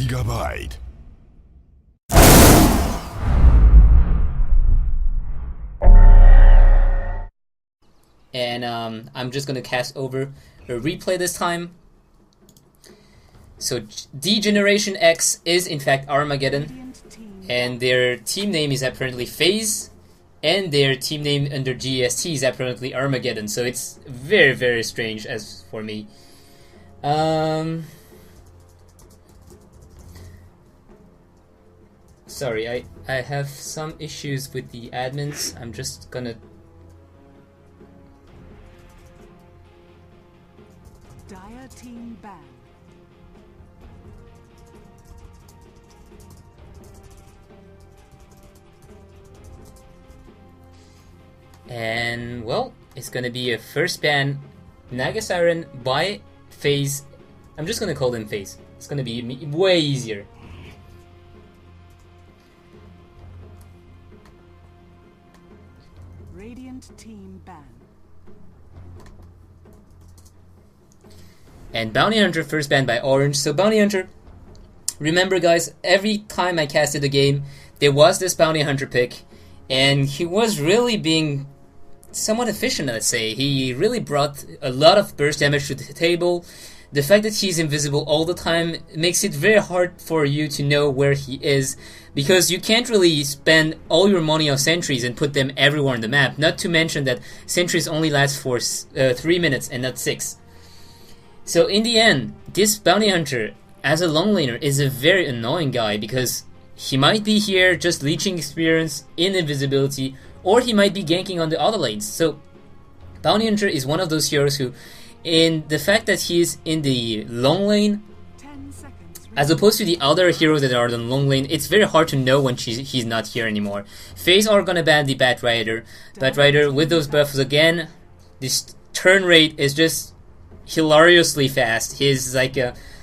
Gigabyte. And I'm just gonna cast over a replay this time. So D-Generation X is in fact Armaggeddon, and their team name is apparently FaZe, and their team name under GEST is apparently Armaggeddon. So it's very, very strange as for me. Sorry, I have some issues with the admins. I'm just gonna... Dire team ban. And, well, it's gonna be a first ban Nagasiren by FaZe. I'm just gonna call them FaZe. It's gonna be way easier. Radiant team ban. And Bounty Hunter first banned by Orange. So Bounty Hunter, remember guys, every time I casted a game, there was this Bounty Hunter pick, and he was really being somewhat efficient, let's say. He really brought a lot of burst damage to the table. The fact that he's invisible all the time makes it very hard for you to know where he is, because you can't really spend all your money on sentries and put them everywhere on the map, not to mention that sentries only last for 3 minutes and not 6. So in the end, this Bounty Hunter, as a long laner, is a very annoying guy, because he might be here just leeching experience in invisibility, or he might be ganking on the other lanes. So Bounty Hunter is one of those heroes who, in the fact that he's in the long lane, as opposed to the other heroes that are in the long lane, it's very hard to know when he's not here anymore. FaZe are gonna ban the Bat Rider. Bat Rider with those buffs again, this turn rate is just hilariously fast. He's like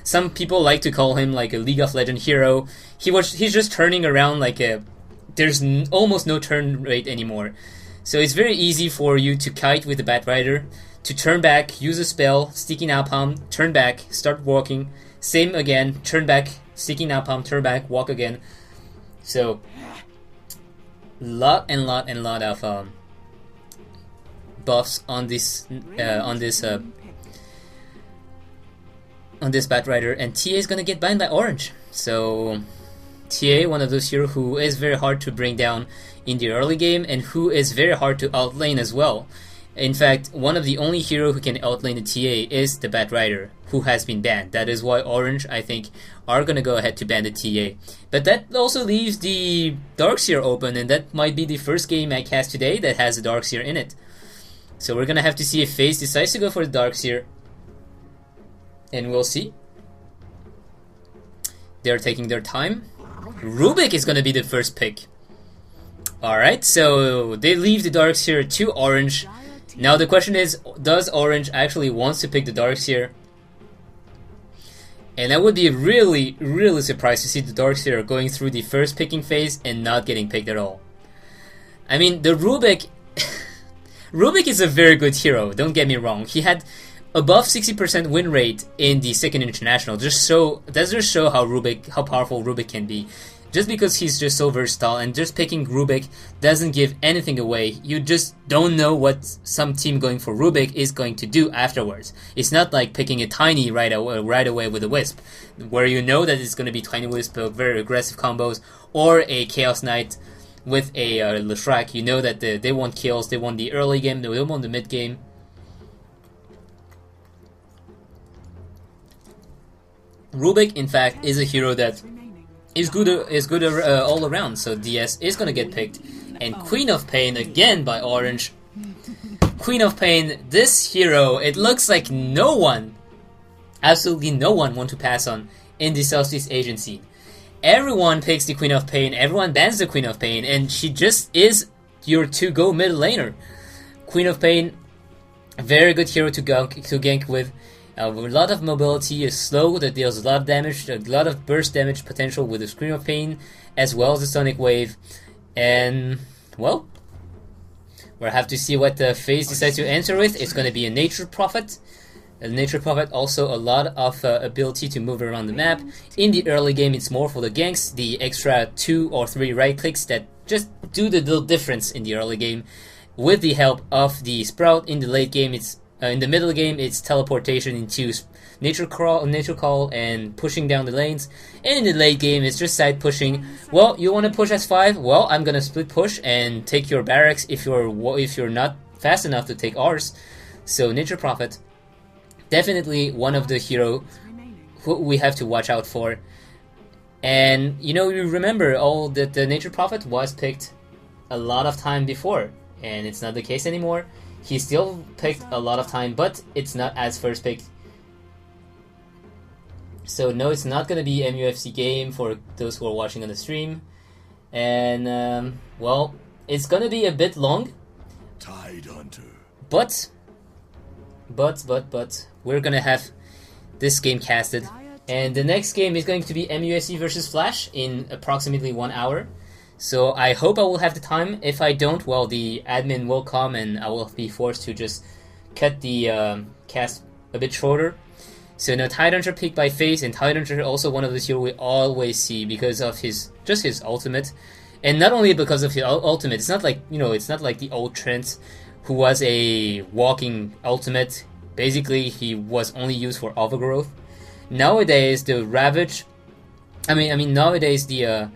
some people like to call him like a League of Legends hero. He's just turning around like there's almost no turn rate anymore. So it's very easy for you to kite with the Bat Rider, to turn back, use a spell, sticky napalm, turn back, start walking, same again, turn back, sticky napalm, turn back, walk again. So lot of buffs on this Bat Rider, and TA is gonna get banned by Orange. So TA, one of those heroes who is very hard to bring down in the early game, and who is very hard to outlane as well. In fact, one of the only hero who can outlane the TA is the Bat Rider, who has been banned. That is why Orange, I think, are gonna go ahead to ban the TA. But that also leaves the Darkseer open, and that might be the first game I cast today that has a Darkseer in it. So we're gonna have to see if FaZe decides to go for the Darkseer, and we'll see. They're taking their time. Rubik is gonna be the first pick. Alright, so they leave the Darkseer to Orange. Now the question is, does Orange actually wants to pick the Darkseer? And I would be really, really surprised to see the Darkseer going through the first picking phase and not getting picked at all. I mean, the Rubik... Rubik is a very good hero, don't get me wrong. He had above 60% win rate in the second international. That just show how powerful Rubik can be. Just because he's just so versatile, and just picking Rubik doesn't give anything away. You just don't know what some team going for Rubik is going to do afterwards. It's not like picking a Tiny right away with a Wisp, where you know that it's going to be Tiny Wisp, very aggressive combos, or a Chaos Knight with a Leshrac. You know that they want kills, they want the early game, they want the mid game. Rubik, in fact, is a hero that is good all around, so DS is gonna get picked. And Queen of Pain again by Orange. Queen of Pain, this hero, it looks like no one, absolutely no one, want to pass on in the Southeast Asian scene. Everyone picks the Queen of Pain, everyone bans the Queen of Pain, and she just is your to-go mid laner. Queen of Pain, a very good hero to gank with. A lot of mobility, is slow, that deals a lot of damage, a lot of burst damage potential with the Scream of Pain, as well as the Sonic Wave. And, well, we'll have to see what FaZe decides to answer with. It's going to be a Nature Prophet. Nature Prophet also a lot of ability to move around the map. In the early game, it's more for the ganks, the extra 2 or 3 right clicks that just do the little difference in the early game. With the help of the Sprout in the late game, it's in the middle game, it's teleportation into Nature Call, and pushing down the lanes. And in the late game, it's just side pushing. Well, you want to push S5? Well, I'm gonna split push and take your barracks if you're not fast enough to take ours. So Nature Prophet, definitely one of the hero who we have to watch out for. And you remember all that the Nature Prophet was picked a lot of time before, and it's not the case anymore. He's still picked a lot of time, but it's not as first picked. So no, it's not gonna be MUFC game for those who are watching on the stream. And well, it's gonna be a bit long. Tidehunter. But we're gonna have this game casted, and the next game is going to be MUSC versus Flash in approximately 1 hour. So I hope I will have the time. If I don't, well, the admin will come and I will be forced to just cut the cast a bit shorter. So now Tidehunter picked by FaZe, and Tidehunter also one of the heroes we always see because of his ultimate, and not only because of his ultimate. It's not like it's not like the old Trent, who was a walking ultimate. Basically, he was only used for overgrowth. Nowadays, the Ravage, nowadays the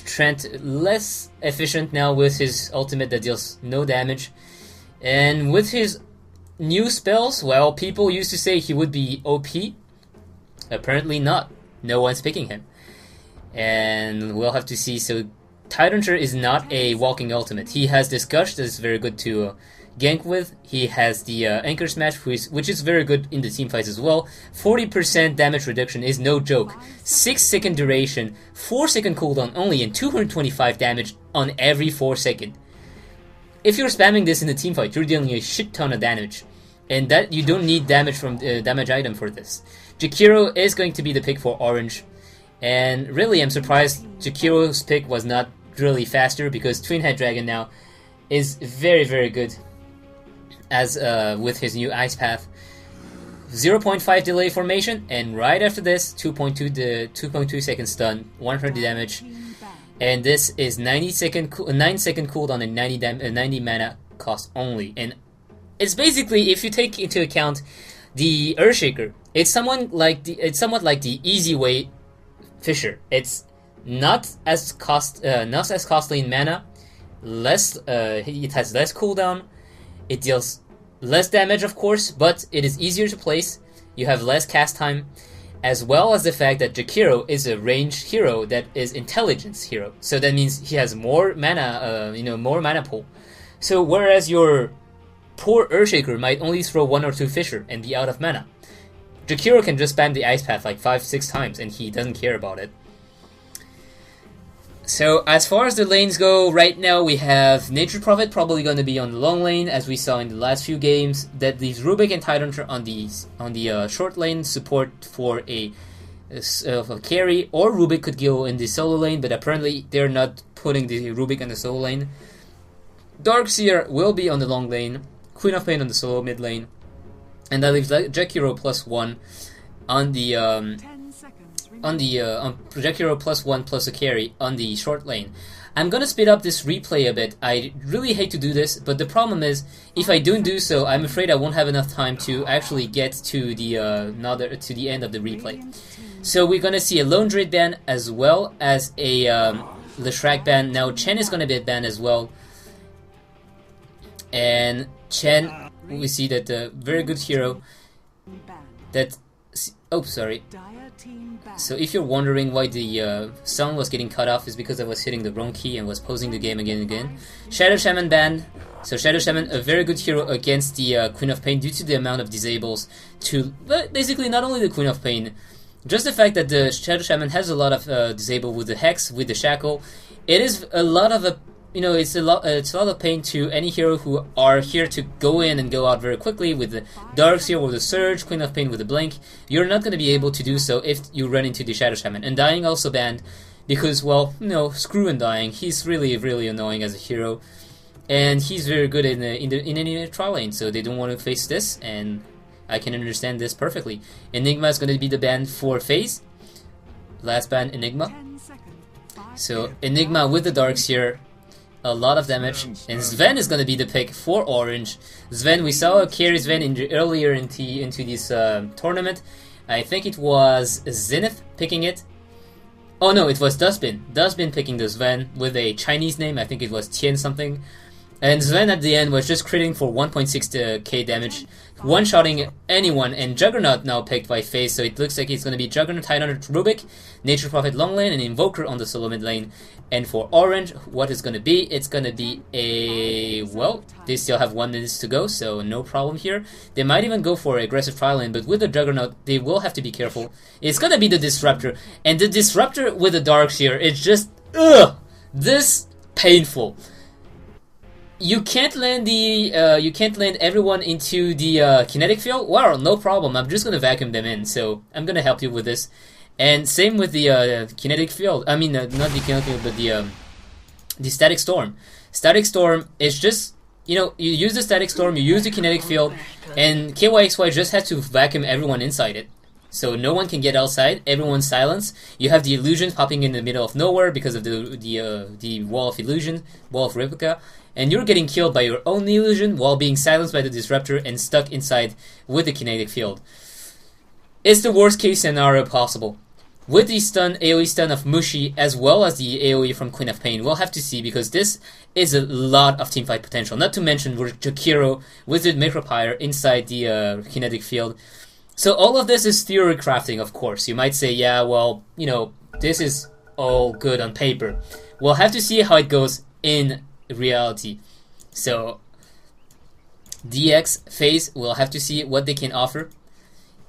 Trent less efficient now with his ultimate that deals no damage, and with his new spells, well, people used to say he would be OP. Apparently not. No one's picking him, and we'll have to see. So Tidehunter is not a walking ultimate. He has this Gush that is very good to gank with. He has the Anchor Smash, which is very good in the team fights as well. 40% damage reduction is no joke. 6-second duration, 4-second cooldown only, and 225 damage on every 4 seconds. If you're spamming this in the team fight, you're dealing a shit ton of damage, and that you don't need damage from damage item for this. Jakiro is going to be the pick for Orange, and really I'm surprised Jakiro's pick was not really faster, because Twin Head Dragon now is very, very good as with his new Ice Path. 0.5 delay formation, and right after this 2.2 second stun, 100 damage, and this is 9 second cooldown and 90 mana cost only. And it's basically, if you take into account the Earthshaker, it's somewhat like the easy way Fisher. It's not as costly in mana, it has less cooldown, it deals less damage of course, but it is easier to place, you have less cast time, as well as the fact that Jakiro is a ranged hero that is intelligence hero. So that means he has more mana, more mana pool. So whereas your poor Earthshaker might only throw 1 or 2 Fisher and be out of mana, Jakiro can just spam the Ice Path like 5-6 times and he doesn't care about it. So as far as the lanes go, right now we have Nature Prophet probably going to be on the long lane, as we saw in the last few games. That leaves Rubik and Tidehunter on the short lane, support for a carry, or Rubik could go in the solo lane, but apparently they're not putting the Rubik in the solo lane. Darkseer will be on the long lane, Queen of Pain on the solo mid lane, and that leaves Jakiro +1 on the Jakiro +1 plus a carry on the short lane. I'm gonna speed up this replay a bit. I really hate to do this, but the problem is, if I don't do so, I'm afraid I won't have enough time to actually get to the end of the replay. So we're gonna see a Lone Druid ban as well as a Leshrac ban. Now Chen is gonna be banned as well, and Chen, we see that a very good hero. That So if you're wondering why the sound was getting cut off, is because I was hitting the wrong key and was pausing the game again and again. Shadow Shaman banned. So Shadow Shaman, a very good hero against the Queen of Pain due to the amount of disables to basically not only the Queen of Pain, just the fact that the Shadow Shaman has a lot of disable with the Hex, with the Shackle. It is a lot of it's a lot of pain to any hero who are here to go in and go out very quickly with the Darkseer with the Surge, Queen of Pain with the Blink. You're not going to be able to do so if you run into the Shadow Shaman. And Dying also banned because, well, screw Undying. He's really, really annoying as a hero, and he's very good in any trial lane. So they don't want to face this, and I can understand this perfectly. Enigma is going to be the ban for FaZe. Last ban, Enigma. 10 seconds. 5 So Enigma with the Darks here, a lot of damage, and Sven is going to be the pick for Orange. Sven, we saw carry Sven earlier into this tournament. I think it was Zenith picking it. Oh no, it was Dustbin. Dustbin picking the Sven with a Chinese name. I think it was Tian something. And Sven at the end was just critting for 1.6k damage, one-shotting anyone, and Juggernaut now picked by FaZe, so it looks like it's going to be Juggernaut, Tidehunter, Rubik, Nature Prophet long lane, and Invoker on the solo mid lane. And for Orange, what is going to be? It's going to be a... well, they still have 1 minute to go, so no problem here. They might even go for aggressive trial lane, but with the Juggernaut, they will have to be careful. It's going to be the Disruptor, and the Disruptor with the Darks here, it's just... ugh! This painful. You can't land everyone into the kinetic field. Well, no problem. I'm just gonna vacuum them in. So I'm gonna help you with this. And same with the kinetic field. I mean, not the kinetic field, but the static storm. Static storm is just, you know, you use the static storm, you use the kinetic field, and KYXY just has to vacuum everyone inside it. So no one can get outside. Everyone's silenced. You have the illusion popping in the middle of nowhere because of the wall of illusion, wall of replica. And you're getting killed by your own illusion while being silenced by the disruptor and stuck inside with the kinetic field. It's the worst case scenario possible. With the stun, AoE stun of Mushi, as well as the AoE from Queen of Pain, we'll have to see, because this is a lot of teamfight potential. Not to mention with Jakiro with the Micropyre inside the kinetic field. So all of this is theory crafting, of course. You might say, yeah, well, you know, this is all good on paper. We'll have to see how it goes in reality. So DX FaZe, we'll have to see what they can offer.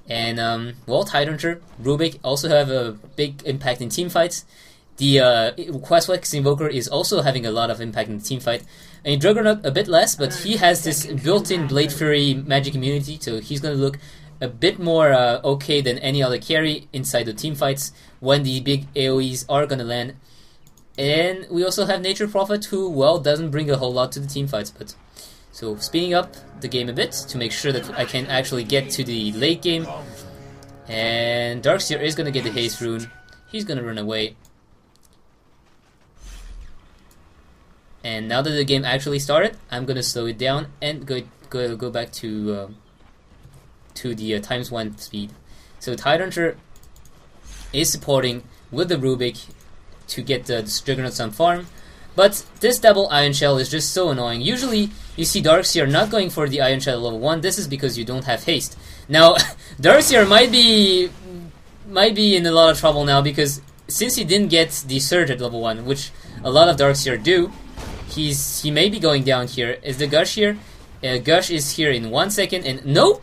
And well, Tidehunter, Rubik also have a big impact in teamfights. The Questflex Invoker is also having a lot of impact in the teamfight. And Juggernaut a bit less, but he has this built-in Blade Fury magic immunity, so he's gonna look a bit more okay than any other carry inside the teamfights when the big AoEs are gonna land. And we also have Nature Prophet, who, well, doesn't bring a whole lot to the teamfights, but... So, speeding up the game a bit to make sure that I can actually get to the late game. And Darkseer is gonna get the Haste Rune. He's gonna run away. And now that the game actually started, I'm gonna slow it down and go back to the ×1 speed. So Tidehunter is supporting with the Rubik to get the Juggernaut some farm, but this double Ion Shell is just so annoying. Usually you see Darkseer not going for the Ion Shell level 1. This is because you don't have haste. Now Darkseer might be in a lot of trouble now, because since he didn't get the Surge at level 1, which a lot of Darkseer do, he may be going down here. Is the Gush here? Gush is here in 1 second, and no!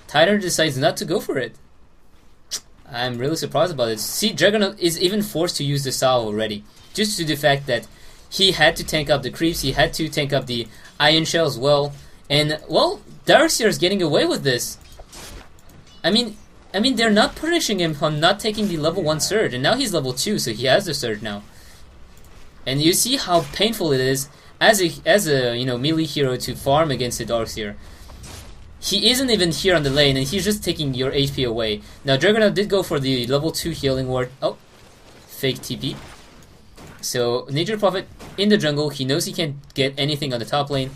Tidehunter decides not to go for it. I'm really surprised about it. See, Juggernaut is even forced to use the Sao already, just to the fact that he had to tank up the creeps, he had to tank up the Ion Shell as well, and, well, Darkseer is getting away with this. I mean, they're not punishing him on not taking the level 1 Surge, and now he's level 2, so he has the Surge now. And you see how painful it is as a you know, melee hero to farm against the Darkseer. He isn't even here on the lane, and he's just taking your HP away. Now, Juggernaut did go for the level 2 healing ward. Oh, fake TP. So, Nature Prophet in the jungle. He knows he can't get anything on the top lane.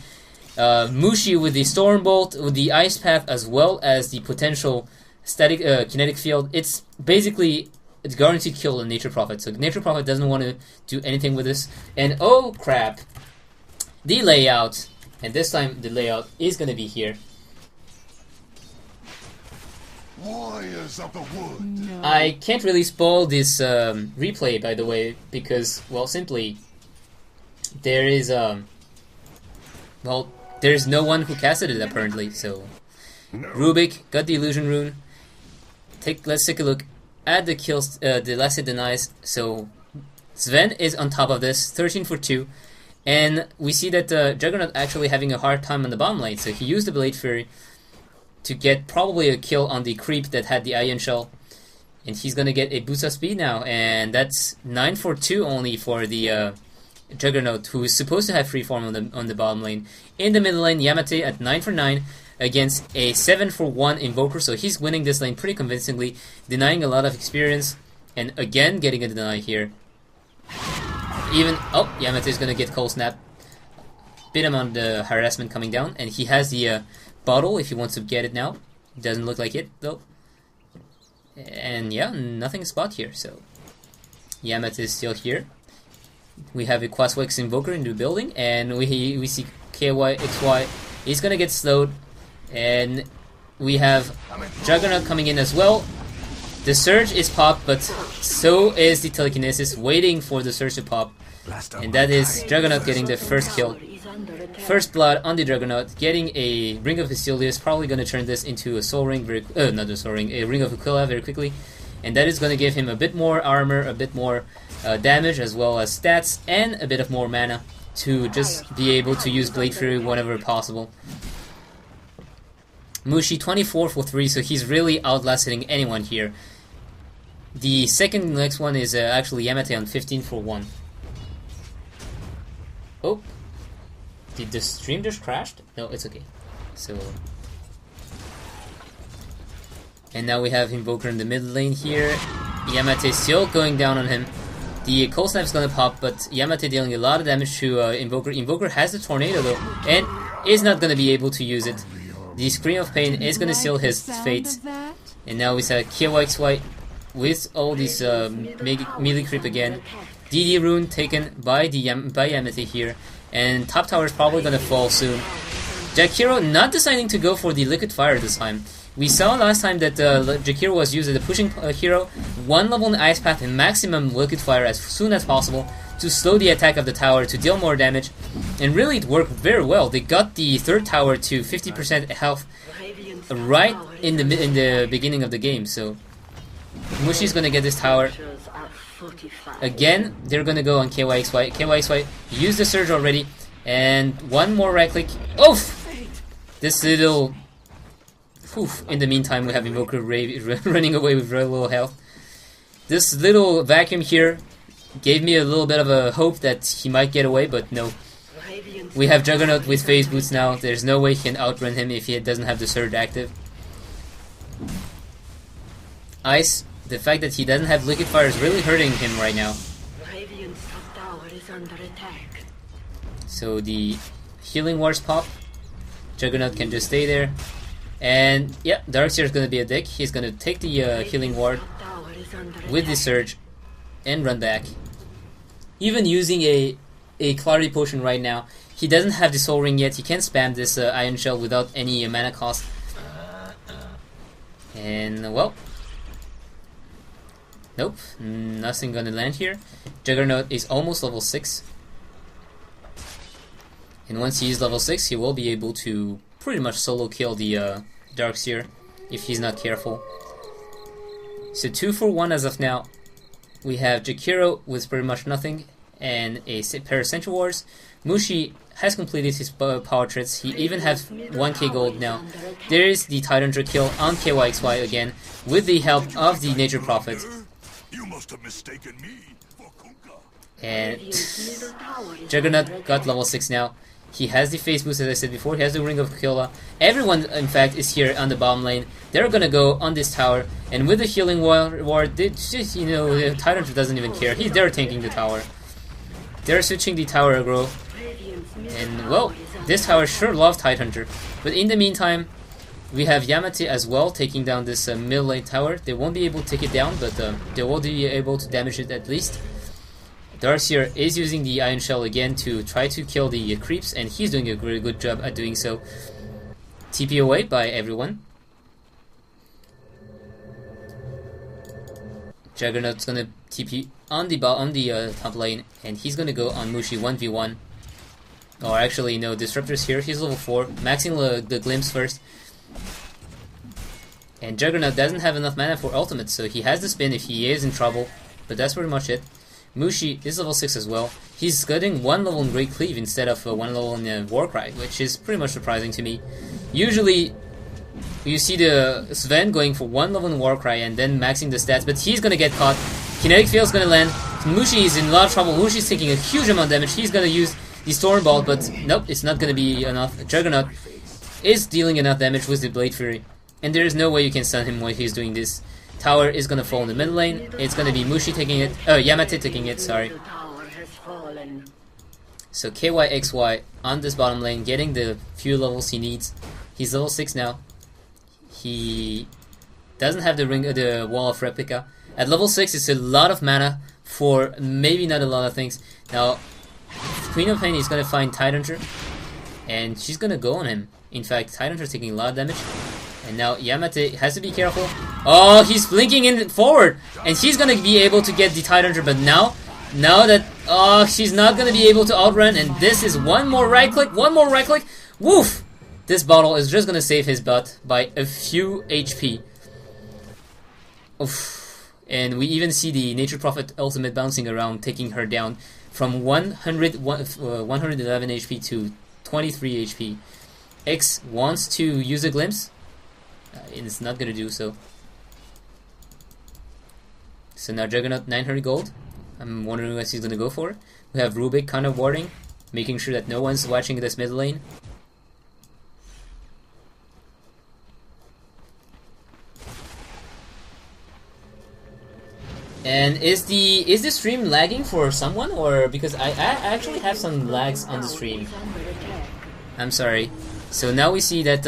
Mushi with the Storm Bolt, with the Ice Path, as well as the potential static kinetic field. It's basically a guaranteed kill on Nature Prophet. So, Nature Prophet doesn't want to do anything with this. And oh crap, the layout. And this time, the layout is going to be here. Warriors of the wood. No. I can't really spoil this replay, by the way, because, well, simply there is there's no one who casted it apparently. So Rubik got the illusion rune. Let's take a look at the kills, the last hit denies. So Sven is on top of this, 13 for 2, and we see that Juggernaut actually having a hard time on the bottom lane. So he used the Blade Fury to get probably a kill on the creep that had the Ion Shell, and he's gonna get a boost of speed now, and that's 9 for 2 only for the Juggernaut, who is supposed to have free form on the bottom lane. In the middle lane, Yamate at 9 for 9. against a 7-for-1 Invoker, so he's winning this lane pretty convincingly, denying a lot of experience, and again getting a deny here. Even, oh, Yamate is gonna get cold snap. Bit amount of harassment coming down, and he has the bottle if he wants to get it now. Doesn't look like it though. And yeah, nothing spot here, so Yamate is still here. We have a Quaswex Invoker in the building, and we see KYXY. He's gonna get slowed, and we have Juggernaut coming in as well. The Surge is popped, but so is the Telekinesis, waiting for the Surge to pop. And that is Juggernaut getting the first kill. First blood on the Juggernaut, getting a Ring of Hysilius, probably gonna turn this into a Soul Ring very not a Soul Ring, a Ring of Aquila very quickly. And that is gonna give him a bit more armor, a bit more damage, as well as stats, and a bit of more mana to just be able to use Blade Fury whenever possible. Mushi 24 for 3, so he's really outlasting anyone here. The second next one is actually Yamate on 15 for 1. Oh, did the stream just crashed? No, it's okay. So, and now we have Invoker in the mid lane here. Yamate still going down on him. The Cold Snap's gonna pop, but Yamate dealing a lot of damage to Invoker. Invoker has the Tornado though, and is not gonna be able to use it. The Scream of Pain is gonna seal his fate. And now we see KYXY with all these melee creep again. DD rune taken by Yamate here, and top tower is probably gonna fall soon. Jakiro not deciding to go for the Liquid Fire this time. We saw last time that Jakiro was used as a pushing hero, 1 level in Ice Path and maximum Liquid Fire as soon as possible to slow the attack of the tower to deal more damage, and really it worked very well. They got the third tower to 50% health right in the beginning of the game, so Mushi's gonna get this tower. Again, they're gonna go on KYXY. KYXY used the Surge already, and one more right click. Oof! This little... Oof. In the meantime, we have Invoker running away with very little health. This little vacuum here gave me a little bit of a hope that he might get away, but no. We have Juggernaut with Phase Boots now. There's no way he can outrun him if he doesn't have the Surge active. Ice, the fact that he doesn't have Liquid Fire is really hurting him right now. So the Healing Wards pop. Juggernaut can just stay there. And yeah, Darkseer is going to be a dick. He's going to take the Healing Ward with the Surge and run back. Even using a Clarity Potion right now, he doesn't have the Soul Ring yet. He can't spam this Iron Shell without any mana cost. And well, nope, nothing gonna land here. Juggernaut is almost level 6. And once he is level 6, he will be able to pretty much solo kill the Darkseer if he's not careful. So 2 for 1 as of now. We have Jakiro with pretty much nothing and a pair of Sentry Wars. Mushi has completed his power tricks. He even has 1k gold now. There is the Tidehunter kill on KYXY again with the help of the Nature Prophet. You must have mistaken me for Kunkka. And Juggernaut got level 6 now. He has the Phase Boost as I said before. He has the Ring of Aquila. Everyone in fact is here on the bottom lane. They're gonna go on this tower, and with the Healing Ward, they just, you know, the Tidehunter doesn't even care. They're tanking the tower. They're switching the tower aggro. And well, this tower sure loves Tidehunter. But in the meantime, we have Yamate as well taking down this middle lane tower. They won't be able to take it down, but they will be able to damage it at least. Darkseer is using the Iron Shell again to try to kill the creeps, and he's doing a very good job at doing so. TP away by everyone. Juggernaut's gonna TP on the top lane, and he's gonna go on Mushi 1v1. Or actually, no, Disruptor's here. He's level 4, maxing the Glimpse first. And Juggernaut doesn't have enough mana for ultimate, so he has the spin if he is in trouble. But that's pretty much it. Mushi is level 6 as well. He's getting 1 level in Great Cleave instead of 1 level in Warcry, which is pretty much surprising to me. Usually, you see the Sven going for 1 level in Warcry and then maxing the stats, but he's gonna get caught. Kinetic Field's gonna land. Mushi is in a lot of trouble. Mushi's taking a huge amount of damage. He's gonna use the Storm Ball, but nope, it's not gonna be enough. Juggernaut is dealing enough damage with the Blade Fury, and there is no way you can stun him while he's doing this. Tower is gonna fall in the mid lane. It's gonna be Mushi taking it. Oh, Yamate taking it, sorry. So KYXY on this bottom lane, getting the few levels he needs. He's level 6 now. He doesn't have the Wall of Replica. At level 6, it's a lot of mana for maybe not a lot of things. Now, Queen of Pain is gonna find Tidehunter, and she's gonna go on him. In fact, Tidehunter is taking a lot of damage. And now Yamate has to be careful. Oh, he's blinking in forward, and he's gonna be able to get the Tidehunter, but now that she's not gonna be able to outrun, and this is one more right click. Woof! This bottle is just gonna save his butt by a few HP. Oof. And we even see the Nature Prophet ultimate bouncing around, taking her down from 111 HP to 23 HP. X wants to use a glimpse. It's not gonna do so. So now Juggernaut 900 gold. I'm wondering what he's gonna go for. We have Rubik kind of warding, making sure that no one's watching this mid lane. And is the stream lagging for someone, or because I actually have some lags on the stream? I'm sorry. So now we see that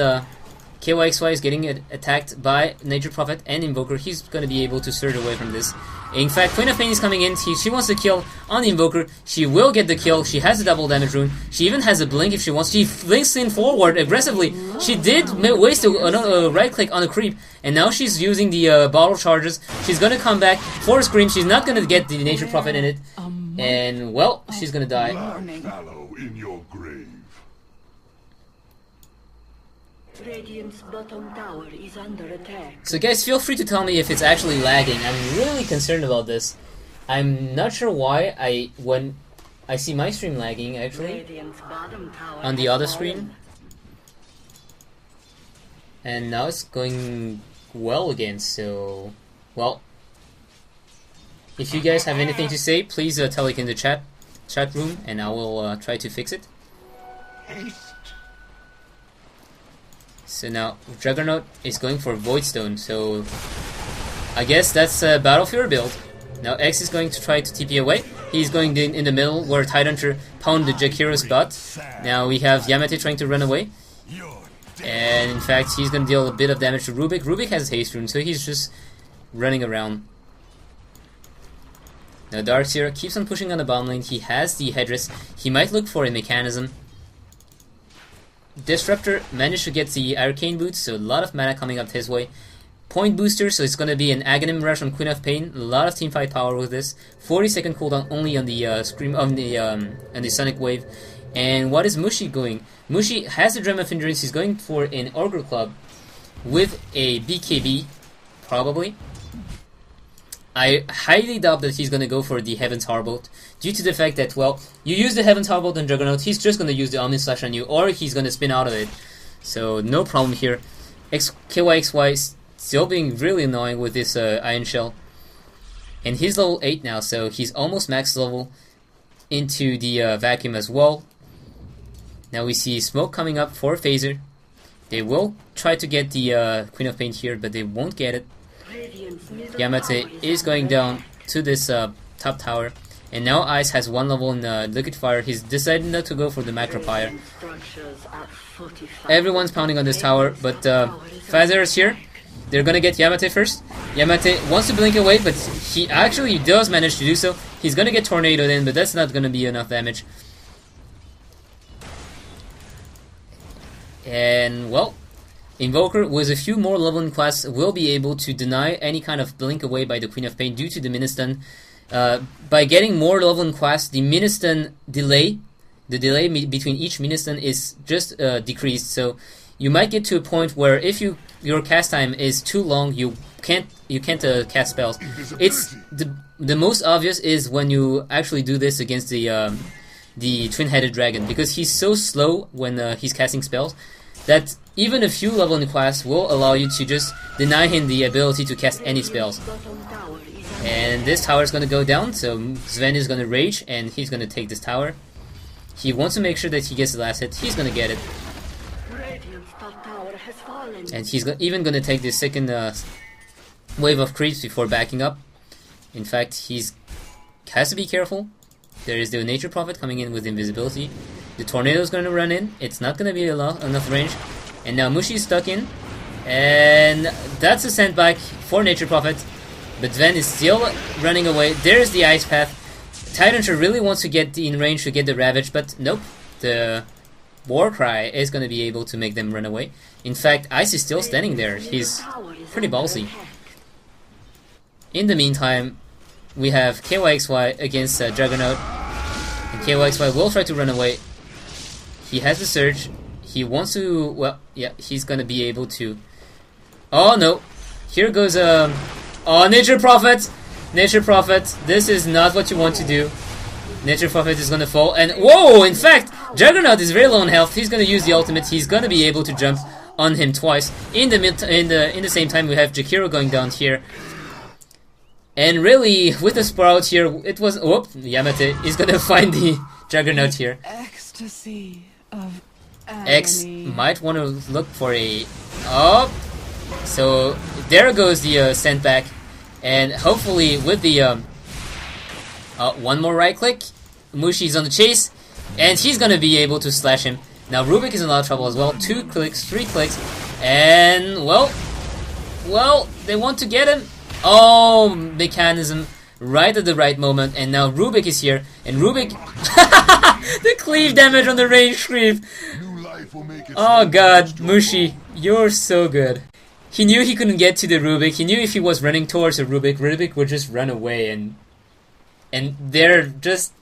KYXY is getting attacked by Nature Prophet and Invoker. He's going to be able to surge away from this. In fact, Queen of Pain is coming in. She wants to kill on the Invoker. She will get the kill. She has a double damage rune. She even has a blink if she wants. She blinks in forward aggressively. She did waste a right click on the creep, and now she's using the bottle charges. She's going to come back for a scream. She's not going to get the Nature Prophet in it. And, well, she's going to die. Fallow in your grave. Radiant's bottom tower is under attack. So guys, feel free to tell me if it's actually lagging. I'm really concerned about this. I'm not sure why when I see my stream lagging actually on the other screen. And now it's going well again, so well, if you guys have anything to say, please tell it in the chat room, and I will try to fix it. So now Juggernaut is going for Voidstone, so I guess that's a Battle Fury build. Now X is going to try to TP away. He's going in the middle where Tidehunter pounded Jakiro's butt. Now we have Yamate trying to run away. And in fact, he's going to deal a bit of damage to Rubik. Rubik has haste rune, so he's just running around. Now Darkseer keeps on pushing on the bottom lane. He has the headdress. He might look for a mechanism. Disruptor managed to get the arcane boots, so a lot of mana coming up his way. Point booster, so it's gonna be an Aghanim rush on Queen of Pain. A lot of teamfight power with this. 40-second cooldown only on the scream on the Sonic Wave. And what is Mushi going? Mushi has the Drum of Endurance. He's going for an Ogre Club with a BKB, probably. I highly doubt that he's gonna go for the Heaven's Harbolt, due to the fact that, well, you use the Heaven's Harbolt on Juggernaut, he's just gonna use the Omni Slash on you, or he's gonna spin out of it. So no problem here. KYXY still being really annoying with this Iron Shell, and he's level 8 now, so he's almost max level into the vacuum as well. Now we see smoke coming up for Phaser. They will try to get the Queen of Pain here, but they won't get it. Yamate is going down to this top tower, and now Ice has one level in Liquid Fire. He's decided not to go for the Macropire. Everyone's pounding on this tower, but Phaser is here. They're gonna get Yamate first. Yamate wants to blink away, but he actually does manage to do so. He's gonna get tornadoed in, but that's not gonna be enough damage. And, well, Invoker, with a few more level in class, will be able to deny any kind of blink away by the Queen of Pain due to the Ministun. By getting more level in class, the Ministun delay, the delay between each Ministun is just decreased. So you might get to a point where if your cast time is too long, you can't cast spells. It's the most obvious is when you actually do this against the twin-headed dragon, because he's so slow when he's casting spells that even a few level in class will allow you to just deny him the ability to cast any spells. And this tower is going to go down, so Sven is going to rage, and he's going to take this tower. He wants to make sure that he gets the last hit. He's going to get it. And he's even gonna take the second wave of creeps before backing up. In fact, he's has to be careful. There is the Nature Prophet coming in with invisibility. The Tornado's gonna run in. It's not gonna be enough range. And now Mushi's stuck in. And that's a sent back for Nature Prophet. But Sven is still running away. There's the Ice Path. Tyranitar really wants to get in range to get the Ravage, but nope. The Warcry is going to be able to make them run away. In fact, Ice is still standing there. He's pretty ballsy. In the meantime, we have KYXY against Juggernaut. And KYXY will try to run away. He has the Surge. He wants to... Well, yeah, he's going to be able to... Oh, no. Here goes... Oh, Nature Prophet! Nature Prophet, this is not what you want to do. Nature Prophet is gonna fall, and whoa! In fact, Juggernaut is very low on health. He's gonna use the ultimate. He's gonna be able to jump on him twice. In the same time, we have Jakiro going down here, and really with the Sprout here, it was Yamate is gonna find the Juggernaut here. Ecstasy of X agony. might want to look for a so there goes the sent back. And hopefully with the one more right click, Mushi's on the chase, and he's gonna be able to slash him. Now Rubik is in a lot of trouble as well. 2 clicks, 3 clicks, and well, they want to get him. Oh, Mechanism right at the right moment, and now Rubik is here, and Rubik the cleave damage on the range creep. New life will make its Oh way god, to Mushi, you're so good. He knew he couldn't get to the Rubik. He knew if he was running towards a Rubik would just run away, and they're just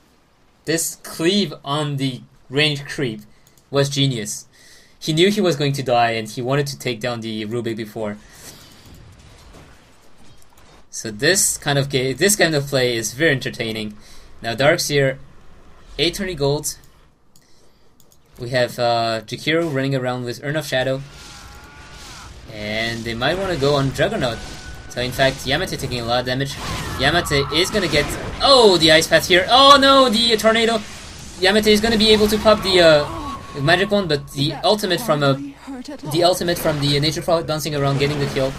this cleave on the range creep was genius. He knew he was going to die, and he wanted to take down the Rubik before. So this kind of play is very entertaining. Now Darkseer, 820 gold. We have Jakiro running around with Urn of Shadow. And they might want to go on Juggernaut. So in fact, Yamate taking a lot of damage. Yamate is going to get... Oh, the Ice Path here. Oh no, the Tornado. Yamate is going to be able to pop the Magic Wand, but the ultimate from the Nature Prophet bouncing around getting the kill.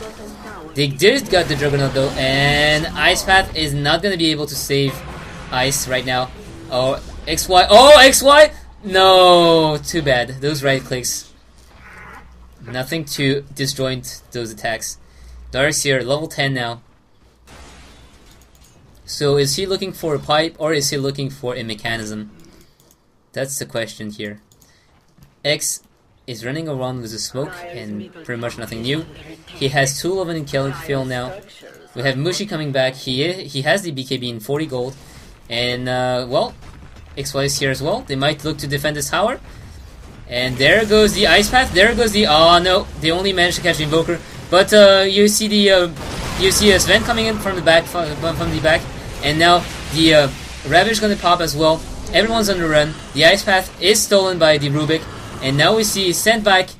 They did get the Juggernaut though, and Ice Path is not going to be able to save Ice right now. Oh, XY. Oh, XY! No, too bad. Those right clicks. Nothing to disjoint those attacks. Darkseer, level 10 now. So is he looking for a pipe or is he looking for a mechanism? That's the question here. X is running around with a smoke and pretty much nothing new. He has 2 Levin in killing field now. We have Mushi coming back. He has the BKB in 40 gold. And well, XY is here as well. They might look to defend this tower. And there goes the Ice Path. There goes the... Oh no, they only managed to catch the Invoker. But you see the Sven coming in from the back, and now the Ravage is gonna pop as well. Everyone's on the run. The Ice Path is stolen by the Rubik, and now we see sent back,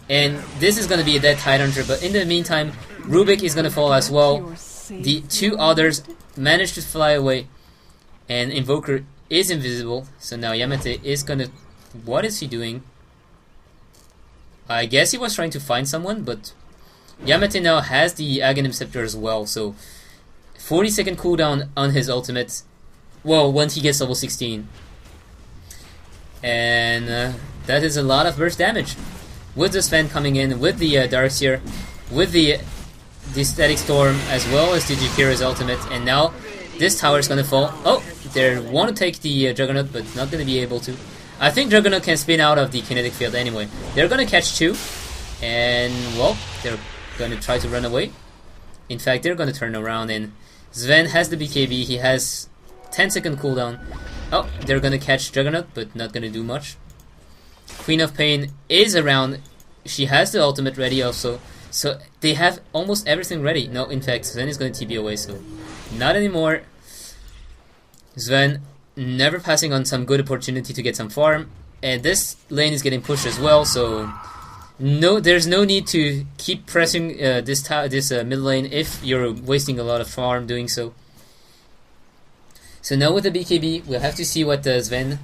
and this is gonna be a dead Tidehunter. But in the meantime, Rubik is gonna fall as well. The 2 others managed to fly away, and Invoker is invisible. So now Yamate is gonna... What is he doing? I guess he was trying to find someone, but Yamate now has the Aghanim Scepter as well, so 40-second cooldown on his ultimate. Well, once he gets level 16. And that is a lot of burst damage. With the Sven coming in, with the Darkseer, with the Static Storm, as well as the Jakira's ultimate, and now this tower is gonna fall. Oh, they want to take the Juggernaut, but not gonna be able to. I think Juggernaut can spin out of the kinetic field anyway. They're gonna catch 2, and well, they're gonna try to run away. In fact, they're gonna turn around, and Sven has the BKB. He has 10-second cooldown. Oh, they're gonna catch Juggernaut, but not gonna do much. Queen of Pain is around. She has the ultimate ready also, so they have almost everything ready. No, in fact, Sven is gonna TP away, so not anymore. Sven never passing on some good opportunity to get some farm, and this lane is getting pushed as well, so no, there's no need to keep pressing this mid lane if you're wasting a lot of farm doing so. So now with the BKB, we'll have to see what Sven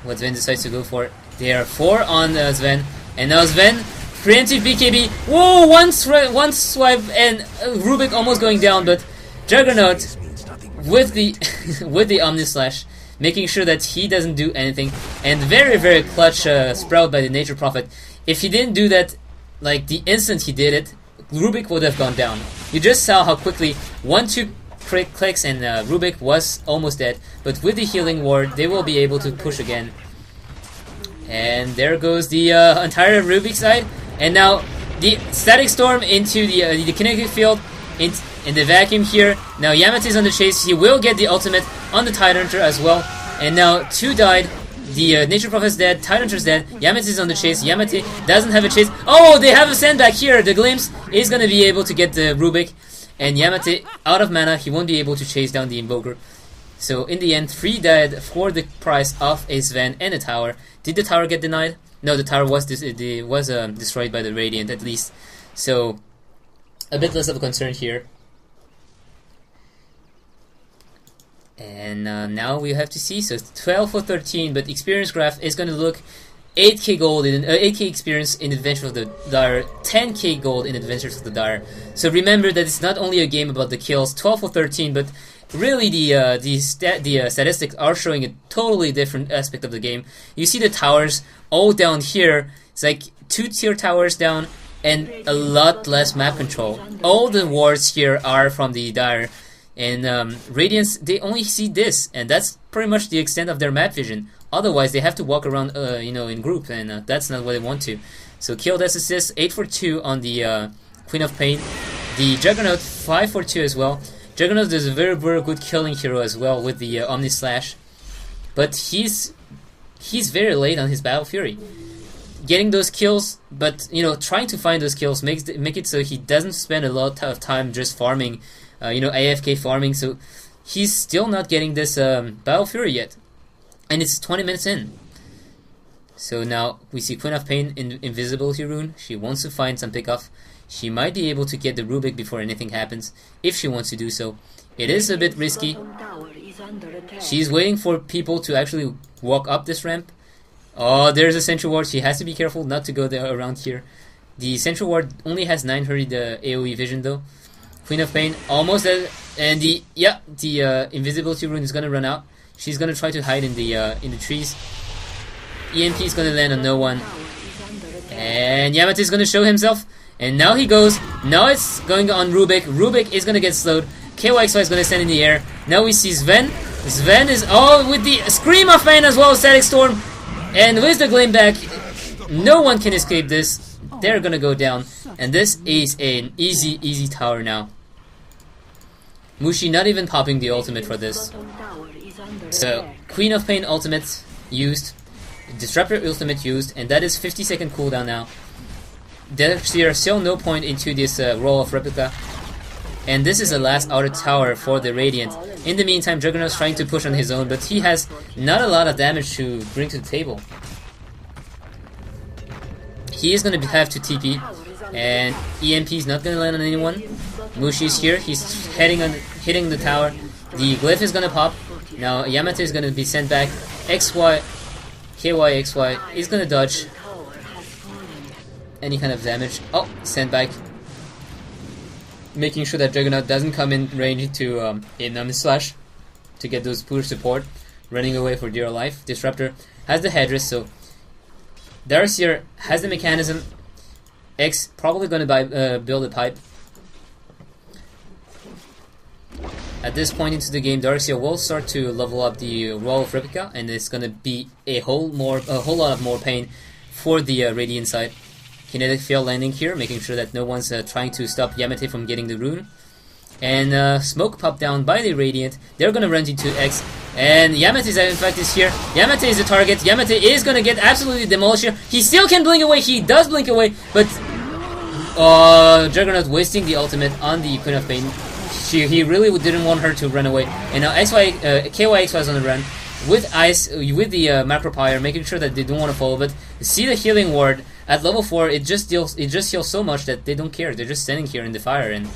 decides to go for. There are 4 on Sven, and now Sven, preemptive BKB. Whoa, one swipe, and Rubik almost going down, but Juggernaut with the with the Omni Slash, making sure that he doesn't do anything, and very clutch Sprout by the Nature Prophet. If he didn't do that, like the instant he did it, Rubik would have gone down. You just saw how quickly 1-2 clicks and Rubik was almost dead, but with the healing ward, they will be able to push again. And there goes the entire Rubik side, and now the Static Storm into the kinetic field in the vacuum here. Now Yamate is on the chase. He will get the ultimate on the Tidehunter as well. And now 2 died. The Nature Prophet's dead. Tidehunter's dead. Yamate is on the chase. Yamate doesn't have a chase. Oh, they have a sandbag here. The Glimpse is gonna be able to get the Rubik, and Yamate out of mana. He won't be able to chase down the Invoker. So in the end, 3 died for the price of a Sven and a tower. Did the tower get denied? No, the tower was destroyed by the Radiant at least. So a bit less of a concern here. And now we have to see. So 12 for 13, but experience graph is going to look 8k gold in 8k experience in Adventure of the Dire, 10k gold in Adventures of the Dire. So remember that it's not only a game about the kills, 12 for 13, but really the statistics are showing a totally different aspect of the game. You see the towers all down here. It's like 2 tier towers down and a lot less map control. All the wards here are from the Dire. And Radiance, they only see this, and that's pretty much the extent of their map vision. Otherwise, they have to walk around, in group, and that's not what they want to. So kill death assist, 8 for 2 on the Queen of Pain. The Juggernaut, 5 for 2 as well. Juggernaut is a very good killing hero as well with the Omni Slash, but he's very late on his Battle Fury. Getting those kills, but trying to find those kills make it so he doesn't spend a lot of time just farming. AFK farming, so he's still not getting this Battle Fury yet. And it's 20 minutes in. So now we see Queen of Pain in Invisibility Rune. She wants to find some pickoff. She might be able to get the Rubik before anything happens, if she wants to do so. It is a bit risky. She's waiting for people to actually walk up this ramp. Oh, there's a Sentry Ward. She has to be careful not to go there around here. The Sentry Ward only has 900 AoE vision though. Queen of Pain almost dead, and the invisibility rune is gonna run out. She's gonna try to hide in the trees. EMP is gonna land on no one, and Yamate is gonna show himself. And now he goes. Now it's going on Rubik. Rubik is gonna get slowed. KYXY is gonna stand in the air. Now we see Sven. Sven is with the Scream of Pain as well as Static Storm, and with the Gleam back, no one can escape this. They're gonna go down, and this is an easy tower now. Mushi not even popping the ultimate for this. So, Queen of Pain ultimate used, Disruptor ultimate used, and that is 50-second cooldown now. There's still no point into this roll of replica, and this is the last outer tower for the Radiant. In the meantime, Juggernaut's trying to push on his own, but he has not a lot of damage to bring to the table. He is going to have to TP, and EMP is not going to land on anyone. Mushi's here, he's hitting the tower. The Glyph is going to pop. Now Yamate is going to be sent back. KYXY is going to dodge any kind of damage. Oh, sent back. Making sure that Juggernaut doesn't come in range to Omni Slash to get those push support. Running away for dear life. Disruptor has the headdress, so Darcyr has the mechanism. X probably going to build a pipe. At this point into the game, Darcyr will start to level up the Roll of Replica, and it's going to be a whole lot of more pain for the Radiant side. Kinetic Field landing here, making sure that no one's trying to stop Yamate from getting the rune. And smoke pop down by the Radiant. They're going to run into X, and Yamate is in fact is here. Yamate is the target. Yamate is going to get absolutely demolished here. He still can blink away. He does blink away, but Juggernaut wasting the ultimate on the Queen of Pain. He really didn't want her to run away. And now KYXY is on the run with Ice, with the Macro Pyre, making sure that they don't want to follow. But see the healing ward at level 4. It just heals so much that they don't care. They're just standing here in the fire, and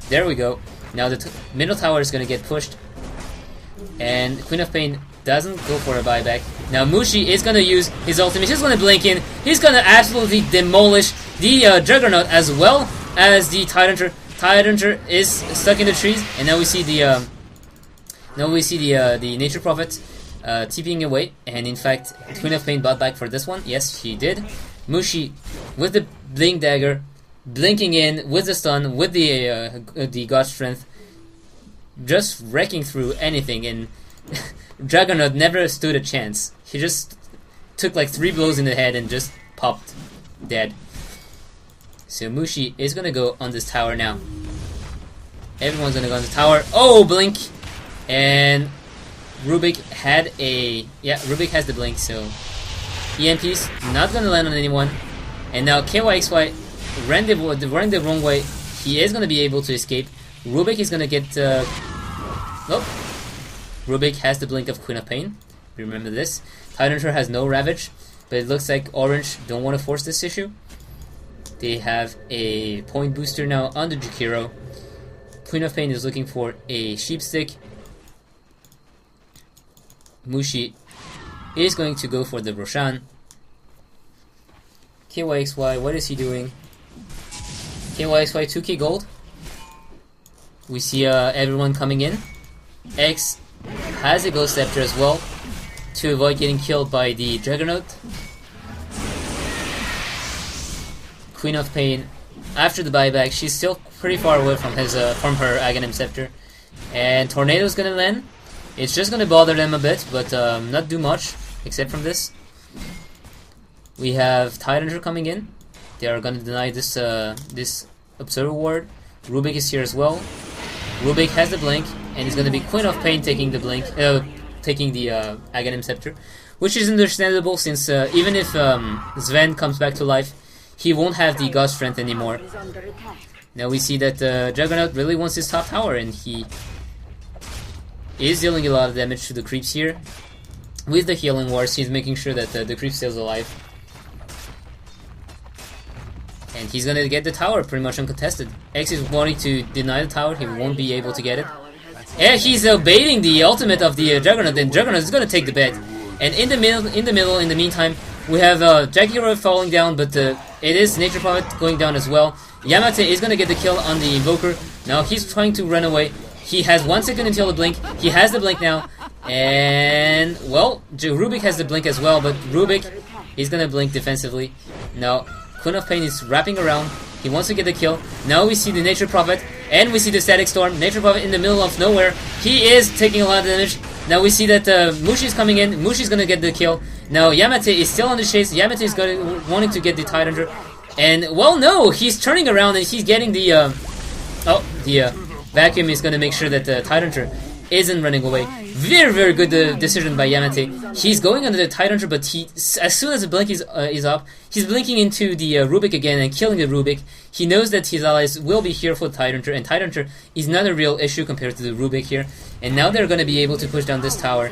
there we go. Now the middle tower is going to get pushed, and Queen of Pain doesn't go for a buyback. Now Mushi is gonna use his ultimate. He's gonna blink in. He's gonna absolutely demolish the Juggernaut as well as the Tidehunter. Tidehunter is stuck in the trees, and now we see the the Nature Prophet TPing away. And in fact, Queen of Pain bought back for this one. Yes, she did. Mushi with the Blink Dagger, blinking in with the stun, with the God Strength, just wrecking through anything. And Juggernaut never stood a chance. He just took like 3 blows in the head and just popped dead. So Mushi is gonna go on this tower now. Everyone's gonna go on the tower. Oh, blink! And Rubik had a... yeah, Rubik has the blink, so... EMP's not gonna land on anyone. And now KYXY ran the wrong way. He is gonna be able to escape. Rubik is gonna get... nope. Rubik has the blink of Queen of Pain. Remember this. Tidehunter has no Ravage, but it looks like Orange don't want to force this issue. They have a point booster now on the Jakiro. Queen of Pain is looking for a Sheep Stick. Mushi is going to go for the Roshan. KYXY, what is he doing? KYXY 2k gold. We see everyone coming in. X has a Ghost Scepter as well to avoid getting killed by the Juggernaut. Queen of Pain, after the buyback, she's still pretty far away from her Aghanim Scepter. And Tornado's gonna land. It's just gonna bother them a bit, but not do much except from this. We have Tidehunter coming in. They are gonna deny this this Observer Ward. Rubik is here as well. Rubik has the blink, and it's gonna be Queen of Pain taking the blink, taking the Aghanim Scepter, which is understandable since even if Sven comes back to life, he won't have the God Strength anymore. Now we see that Juggernaut really wants his top tower, and he is dealing a lot of damage to the creeps here. With the Healing Wars, he's making sure that the creep stays alive. And he's gonna get the tower pretty much uncontested. X is wanting to deny the tower, he won't be able to get it. And he's baiting the ultimate of the Juggernaut, and Juggernaut is gonna take the bet. And in the meantime, we have Jakiro falling down, but it is Nature Prophet going down as well. Yamate is gonna get the kill on the Invoker. Now he's trying to run away. He has 1 second until the blink. He has the blink now. And, well, Rubik has the blink as well, but Rubik is gonna blink defensively. Now, Queen of Pain is wrapping around. He wants to get the kill. Now we see the Nature Prophet, and we see the Static Storm. Nature Prophet in the middle of nowhere. He is taking a lot of damage. Now we see that Mushi is coming in. Mushi is gonna get the kill. Now Yamate is still on the chase. Yamate is wanting to get the Tidehunter. And, well, no! He's turning around and he's getting the... Vacuum is gonna make sure that the Tidehunter isn't running away. Very, very good decision by Yamate. He's going under the Tidehunter, but as soon as the blink is up, he's blinking into the Rubik again and killing the Rubik. He knows that his allies will be here for Tidehunter, and Tidehunter is not a real issue compared to the Rubik here. And now they're gonna be able to push down this tower.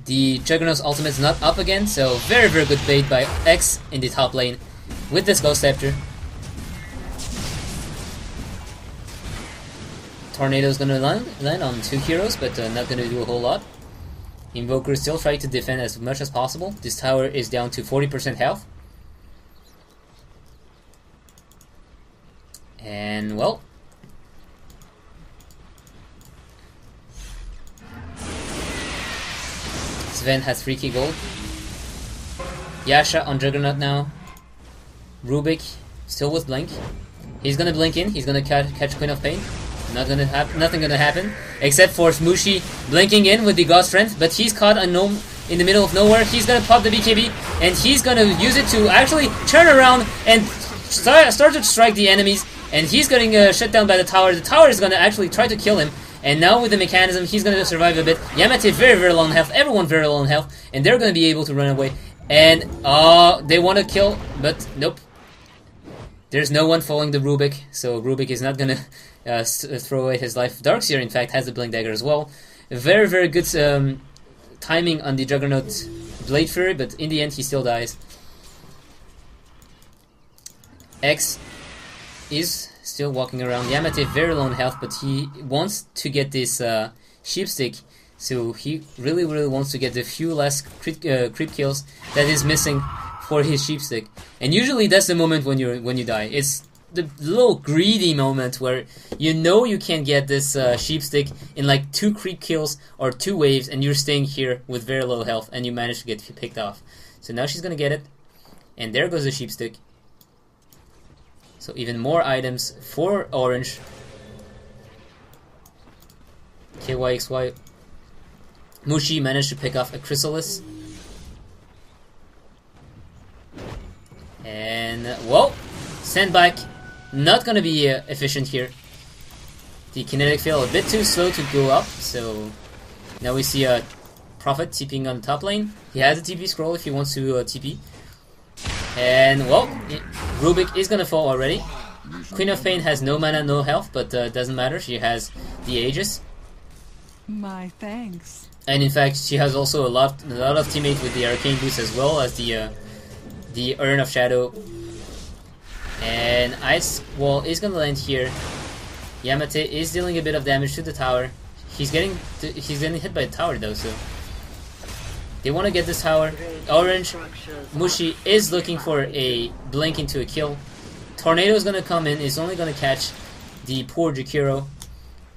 The Juggernaut's ultimate is not up again, so very, very good bait by X in the top lane with this Ghost Scepter. Tornado's gonna land on 2 heroes, but not gonna do a whole lot. Invoker is still trying to defend as much as possible. This tower is down to 40% health. And, well... Sven has 3k gold. Yasha on Juggernaut now. Rubik still with blink. He's gonna blink in, he's gonna catch Queen of Pain. Nothing gonna happen, except for Mushi blinking in with the God Strength, but he's caught in the middle of nowhere. He's gonna pop the BKB, and he's gonna use it to actually turn around and start to strike the enemies, and he's getting shut down by the tower. The tower is gonna actually try to kill him, and now with the mechanism, he's gonna survive a bit. Yamate very, very low on health, everyone very low on health, and they're gonna be able to run away. And, they wanna kill, but nope. There's no one following the Rubik, so Rubik is not gonna throw away his life. Darkseer, in fact, has the Blink Dagger as well. Very, very good timing on the Juggernaut Blade Fury, but in the end he still dies. X is still walking around. Yamate very low on health, but he wants to get this Sheep Stick So he really wants to get the few last creep kills that is missing for his sheepstick. And usually that's the moment when you die. It's the little greedy moment where you know you can get this sheepstick in like 2 creep kills or 2 waves, and you're staying here with very low health, and you manage to get picked off. So now she's gonna get it, and there goes the sheepstick. So even more items for Orange. KYXY. Mushi managed to pick off a Chrysalis. And, whoa! Sandbag, not gonna be efficient here. The kinetic field a bit too slow to go up, so now we see a Prophet TPing on the top lane. He has a TP scroll if he wants to TP. And, well, Rubik is gonna fall already. Queen of Pain has no mana, no health, but doesn't matter, she has the Aegis. My thanks. And in fact, she has also a lot of teammates with the Arcane boost as well as the Urn of Shadow. And Ice Wall is gonna land here. Yamate is dealing a bit of damage to the tower. He's getting hit by the tower though, so they want to get this tower. Orange, Mushi is looking for a blink into a kill. Tornado is gonna come in. Is only gonna catch the poor Jakiro.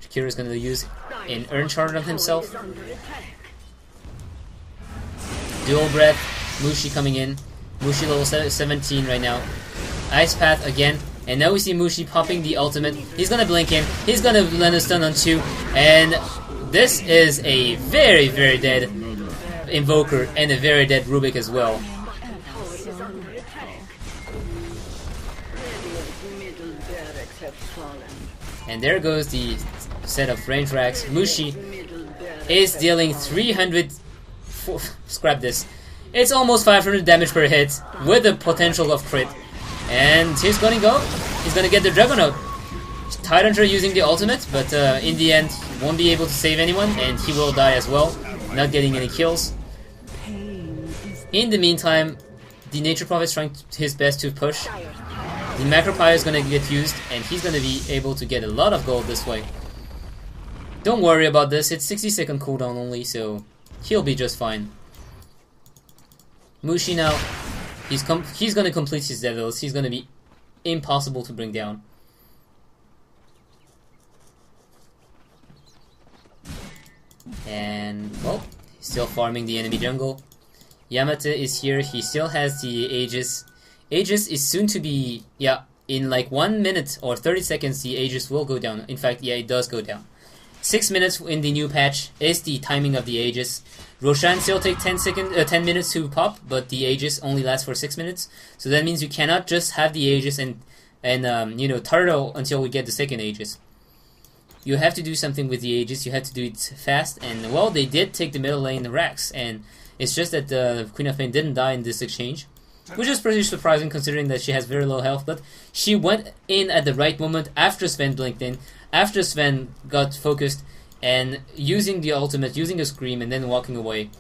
Jakiro is gonna use an Urn Shard on himself. Dual Breath, Mushi coming in. Mushi level 17 right now. Ice Path again, and now we see Mushi popping the ultimate. He's gonna blink in. He's gonna land a stun on 2, and this is a very dead Invoker and a very dead Rubik as well. And there goes the set of range racks. Mushi is dealing 300. Scrap this. It's almost 500 damage per hit with the potential of crit. And he's gonna go. He's gonna get the Dragonote. Tidehunter using the ultimate, but in the end, he won't be able to save anyone, and he will die as well, not getting any kills. In the meantime, the Nature Prophet is trying his best to push. The Macropire is gonna get used, and he's gonna be able to get a lot of gold this way. Don't worry about this, it's 60-second cooldown only, so he'll be just fine. Mushi now, he's gonna complete his devils. He's gonna be impossible to bring down. And, well, he's still farming the enemy jungle. Yamate is here, he still has the Aegis. Aegis is soon to be, yeah, in like 1 minute or 30 seconds the Aegis will go down. In fact, yeah, it does go down. 6 minutes in the new patch is the timing of the Aegis. Roshan still take 10 minutes to pop, but the Aegis only lasts for 6 minutes. So that means you cannot just have the Aegis and you know, turtle until we get the second Aegis. You have to do something with the Aegis, you have to do it fast, and well, they did take the middle lane racks, and it's just that the Queen of Pain didn't die in this exchange, which is pretty surprising considering that she has very low health, but she went in at the right moment after Sven blinked in, after Sven got focused, and using the ultimate, using a scream, and then walking away.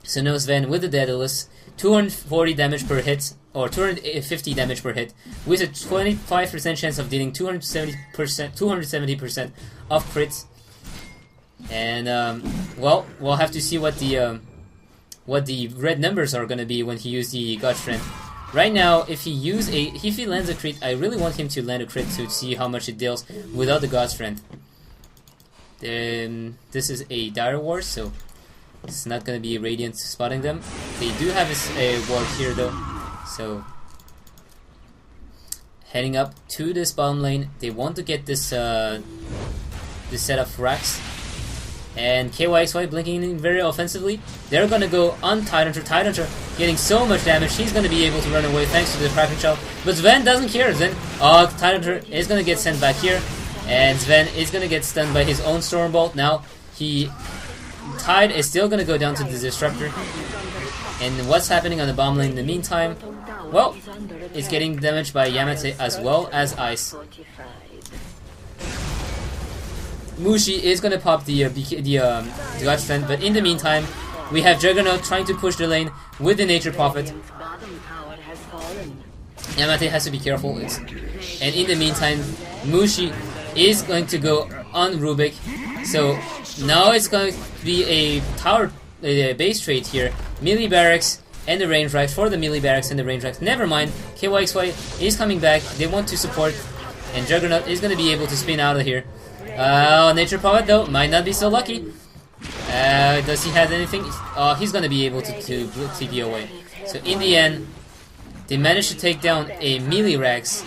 So now Sven with the Daedalus, 240 damage per hit, or 250 damage per hit, with a 25% chance of dealing 270% of crits. And well, we'll have to see what the red numbers are gonna be when he used the God Strength. Right now, if he lands a crit, I really want him to land a crit to see how much it deals without the God Strength. This is a Dire Ward, so it's not gonna be Radiant spotting them. They do have a ward here though, so heading up to this bottom lane. They want to get this this set of racks. And KYXY blinking in very offensively. They're gonna go on Tidehunter. Tidehunter getting so much damage. He's gonna be able to run away thanks to the Kraken Shell. But Sven doesn't care. Tidehunter is gonna get sent back here. And Sven is gonna get stunned by his own Stormbolt. Now, Tide is still gonna go down to the Disruptor. And what's happening on the bottom lane in the meantime? Well, it's getting damaged by Yamate as well as Ice. Mushi is gonna pop the God Strength, but in the meantime, we have Juggernaut trying to push the lane with the Nature Prophet. Yamate has to be careful. And in the meantime, Mushi is going to go on Rubik. So Now it's going to be a tower base trade here. Melee barracks and the range racks for the melee barracks and the range racks. Never mind. KYXY is coming back. They want to support, and Juggernaut is going to be able to spin out of here. Nature Prophet though might not be so lucky. Does he have anything? He's going to be able to TP away. So in the end, they managed to take down a melee Rex,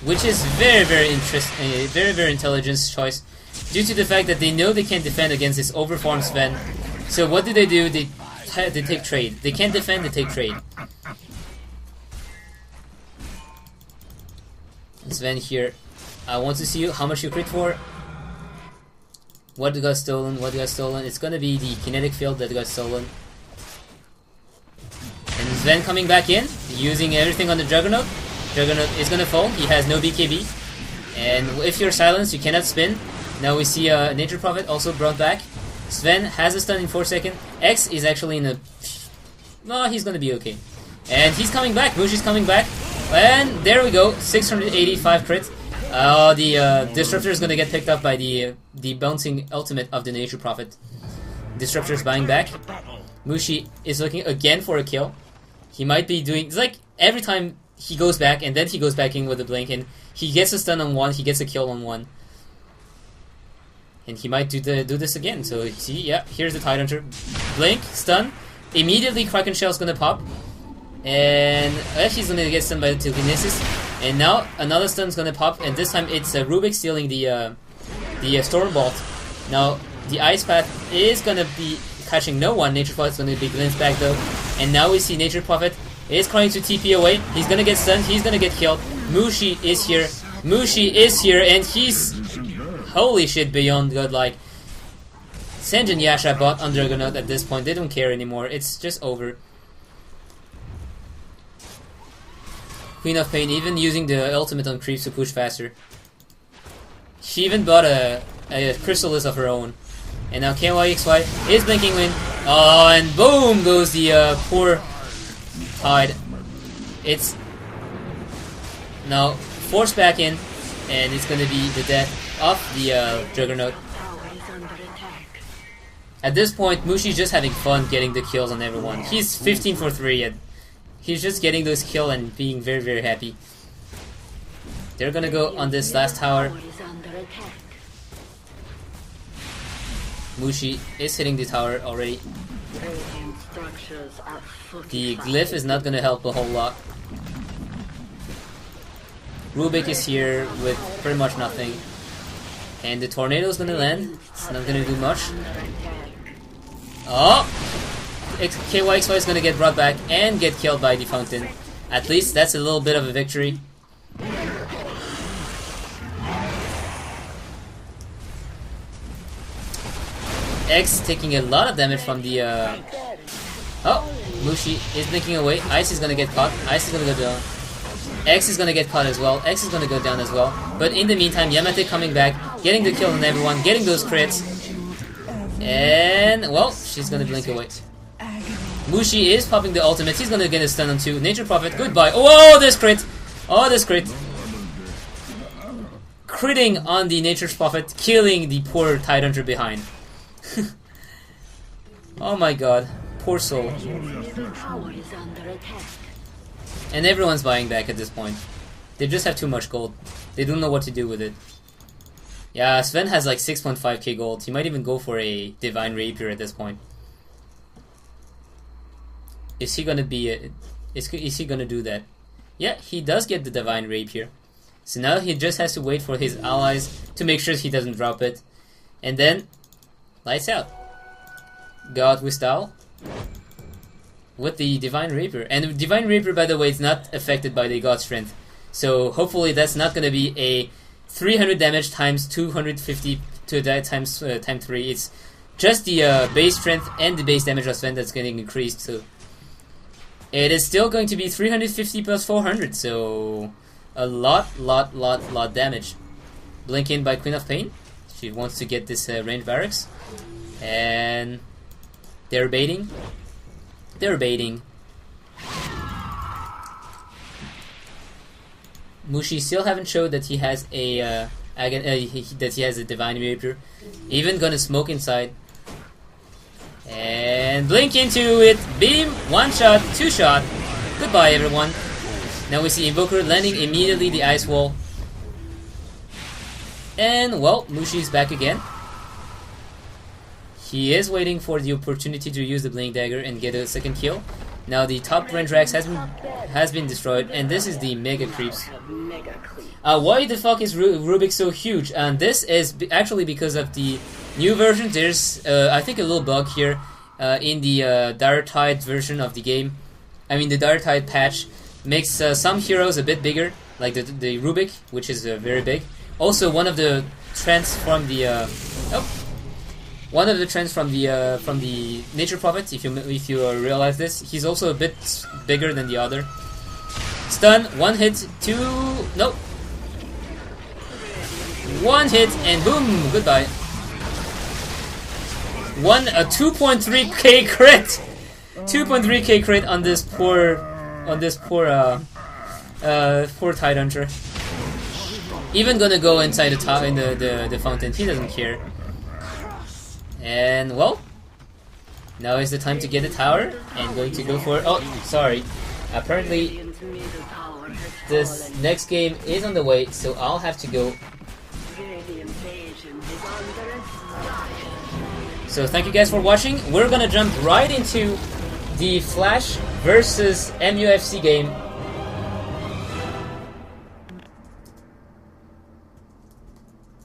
which is very interesting, very intelligent choice, due to the fact that they know they can't defend against this overfarmed Sven. So what do? They take trade. They can't defend, they take trade. Sven here, I want to see how much you crit for. What got stolen? What got stolen? It's gonna be the kinetic field that got stolen. And Sven coming back in, using everything on the Juggernaut. Juggernaut is gonna fall. He has no BKB, and if you're silenced, you cannot spin. Now we see Nature Prophet also brought back. Sven has a stun in 4 seconds. X is actually in a... No, he's gonna be okay. And he's coming back. Mushi's coming back. And there we go. 685 crit. The Disruptor is gonna get picked up by the bouncing ultimate of the Nature Prophet. Disruptor is buying back. Mushi is looking again for a kill. He might be doing... It's like every time he goes back and then he goes back in with a blink and he gets a stun on one, he gets a kill on one. And he might do this again. So see, yeah, here's the Tidehunter. Blink, stun. Immediately Kraken Shell's gonna pop. And he's gonna get stunned by the telekinesis. And now another stun's gonna pop, and this time it's Rubik stealing the Stormbolt. Now the Ice Path is gonna be catching no one. Nature Prophet's gonna be glimpsed back though. And now we see Nature Prophet is trying to TP away. He's gonna get stunned, he's gonna get killed. Mushi is here. Mushi is here, and he's... Holy shit, beyond godlike. Senjin Yasha bought on Juggernaut at this point. They don't care anymore. It's just over. Queen of Pain even using the ultimate on creeps to push faster. She even bought a Chrysalis of her own. And now KYXY is blinking win. Oh, and boom goes the poor Tide. It's now forced back in, and it's gonna be the death of the Juggernaut. At this point, Mushi's just having fun getting the kills on everyone. He's 15 for 3 and he's just getting those kills and being very happy. They're gonna go on this last tower. Mushi is hitting the tower already. The glyph is not gonna help a whole lot. Rubik is here with pretty much nothing. And the tornado is gonna land. It's not gonna do much. Oh! KYXY is gonna get brought back and get killed by the fountain. At least that's a little bit of a victory. X taking a lot of damage from the... Oh! Mushi is blinking away. Ice is gonna get caught. Ice is gonna go down. X is gonna get caught as well. X is gonna go down as well. But in the meantime, Yamate coming back, getting the kill on everyone, getting those crits. And, well, she's gonna blink away. Mushi is popping the ultimate. He's gonna get a stun on 2. Nature Prophet, goodbye. Oh, this crit! Oh, this crit! Critting on the Nature's Prophet, killing the poor Tidehunter behind. Oh my god. Poor soul. And everyone's buying back at this point. They just have too much gold. They don't know what to do with it. Yeah, Sven has like 6.5k gold. He might even go for a Divine Rapier at this point. Is he gonna be... is he gonna do that? Yeah, he does get the Divine Rapier. So now he just has to wait for his allies to make sure he doesn't drop it. And then... lights out. God with style. With the Divine Rapier. And the Divine Rapier, by the way, is not affected by the God Strength. So hopefully that's not going to be a 300 damage times 250 to that times 3. It's just the base strength and the base damage of Sven that's getting increased. So it is still going to be 350 plus 400. So a lot damage. Blink in by Queen of Pain. She wants to get this range barracks. And they're baiting. They're baiting. Mushi still haven't showed that he has a that he has a Divine Rapier. Even gonna smoke inside. And blink into it. Beam. 1 shot. 2 shot. Goodbye, everyone. Now we see Invoker landing immediately the Ice Wall. And, well, Mushi's back again. He is waiting for the opportunity to use the Blink Dagger and get a second kill. Now the top Rendrax has been destroyed, and this is the Mega Creeps. Why the fuck is Rubik so huge? And this is actually because of the new version. There's, I think, a little bug here in the Dire Tide version of the game. I mean, the Dire Tide patch makes some heroes a bit bigger, like the Rubik, which is very big. Also, one of the trends from the Nature Prophet, if you realize this, he's also a bit bigger than the other. Stun, 1 hit, 2, nope. 1 hit and boom, goodbye. A 2.3k crit, 2.3k crit on this poor Tide Hunter. Even gonna go inside the fountain. He doesn't care. And well, now is the time to get the tower and going to go for. Oh, sorry. Apparently, this next game is on the way, so I'll have to go. So thank you guys for watching. We're gonna jump right into the Flash versus MUFC game.